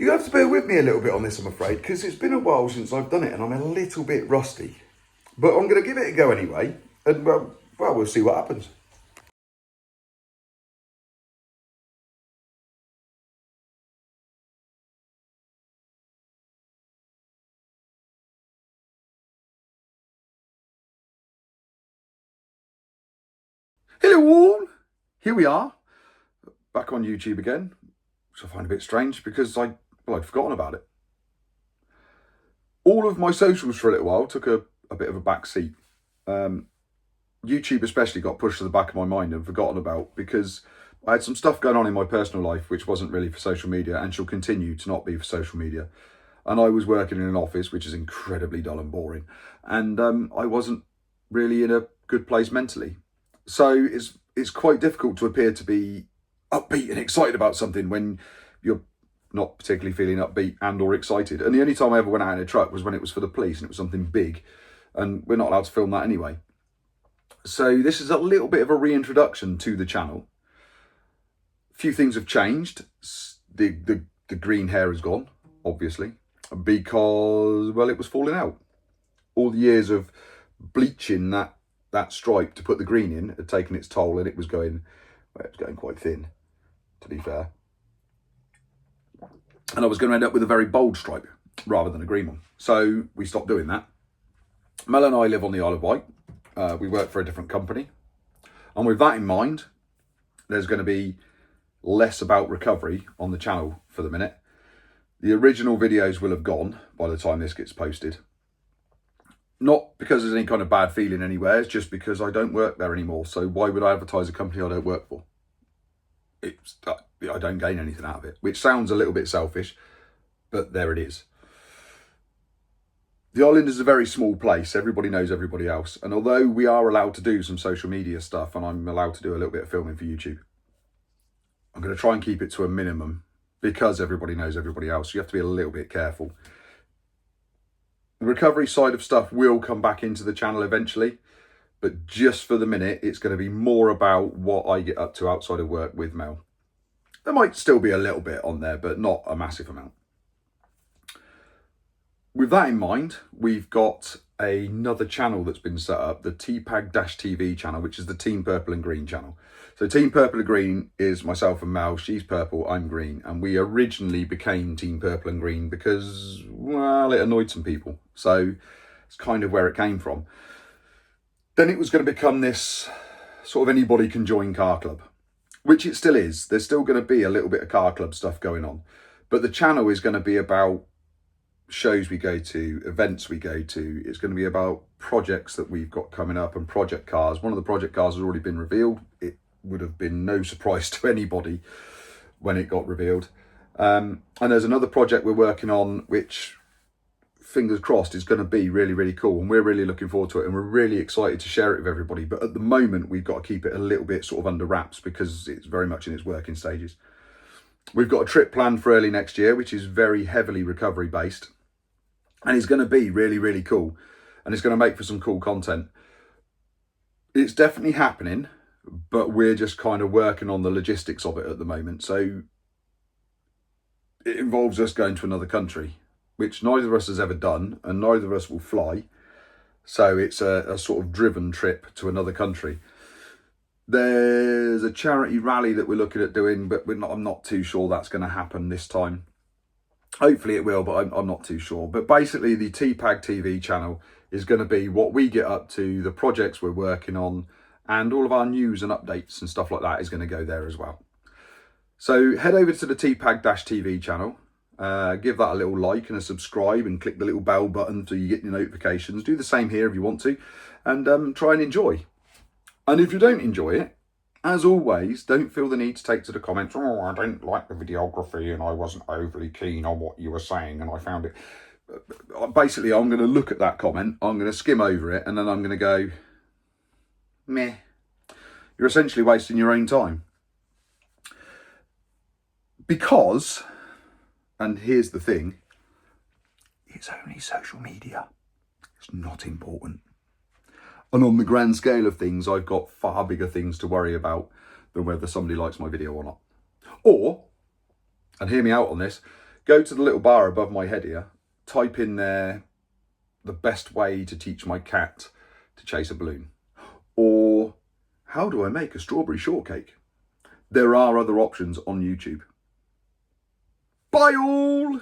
You have to bear with me a little bit on this, I'm afraid, because it's been a while since I've done it and I'm a little bit rusty. But I'm going to give it a go anyway, and well, we'll see what happens. Hello all, here we are, back on YouTube again, which I find a bit strange because I'd forgotten about it. All of my socials for a little while took a bit of a back seat. YouTube especially got pushed to the back of my mind and forgotten about because I had some stuff going on in my personal life which wasn't really for social media and shall continue to not be for social media. And I was working in an office which is incredibly dull and boring, and I wasn't really in a good place mentally. So it's quite difficult to appear to be upbeat and excited about something when you're not particularly feeling upbeat and or excited. And the only time I ever went out in a truck was when it was for the police and it was something big, and we're not allowed to film that anyway. So this is a little bit of a reintroduction to the channel. A few things have changed. The green hair is gone, obviously, because, well, it was falling out. All the years of bleaching that stripe to put the green in had taken its toll, and it was going quite thin, to be fair. And I was going to end up with a very bold stripe rather than a green one. So we stopped doing that. Mel and I live on the Isle of Wight. We work for a different company. And with that in mind, there's going to be less about recovery on the channel for the minute. The original videos will have gone by the time this gets posted. Not because there's any kind of bad feeling anywhere, it's just because I don't work there anymore. So why would I advertise a company I don't work for? I don't gain anything out of it, which sounds a little bit selfish, but there it is. The island is a very small place. Everybody knows everybody else. And although we are allowed to do some social media stuff and I'm allowed to do a little bit of filming for YouTube, I'm going to try and keep it to a minimum because everybody knows everybody else. You have to be a little bit careful. The recovery side of stuff will come back into the channel eventually, but just for the minute, it's going to be more about what I get up to outside of work with Mel. There might still be a little bit on there, but not a massive amount. With that in mind, we've got another channel that's been set up, the TPAG-TV channel, which is the Team Purple and Green channel. So Team Purple and Green is myself and Mel. She's purple, I'm green. And we originally became Team Purple and Green because, well, it annoyed some people. So it's kind of where it came from. Then it was going to become this sort of anybody can join car club, which it still is. There's still going to be a little bit of car club stuff going on. But the channel is going to be about shows we go to, events we go to. It's going to be about projects that we've got coming up and project cars. One of the project cars has already been revealed. It would have been no surprise to anybody when it got revealed. And there's another project we're working on, which, fingers crossed, is going to be really, really cool. And we're really looking forward to it. And we're really excited to share it with everybody. But at the moment, we've got to keep it a little bit sort of under wraps because it's very much in its working stages. We've got a trip planned for early next year, which is very heavily recovery based. And it's going to be really, really cool. And it's going to make for some cool content. It's definitely happening, but we're just kind of working on the logistics of it at the moment. So it involves us going to another country, which neither of us has ever done, and neither of us will fly. So it's a sort of driven trip to another country. There's a charity rally that we're looking at doing, but I'm not too sure that's going to happen this time. Hopefully it will, but I'm not too sure. But basically the TPAG-TV channel is going to be what we get up to, the projects we're working on, and all of our news and updates and stuff like that is going to go there as well. So head over to the TPAG-TV channel, give that a little like and a subscribe, and click the little bell button so you get your notifications. Do the same here if you want to, and try and enjoy. And if you don't enjoy it, as always, don't feel the need to take to the comments, oh, I didn't like the videography and I wasn't overly keen on what you were saying and I found it. Basically, I'm going to look at that comment, I'm going to skim over it, and then I'm going to go, meh. You're essentially wasting your own time. Because, and here's the thing, it's only social media. It's not important. And on the grand scale of things, I've got far bigger things to worry about than whether somebody likes my video or not. Or, and hear me out on this, Go to the little bar above my head here, type in there the best way to teach my cat to chase a balloon, or how do I make a strawberry shortcake? There are other options on YouTube. Bye all!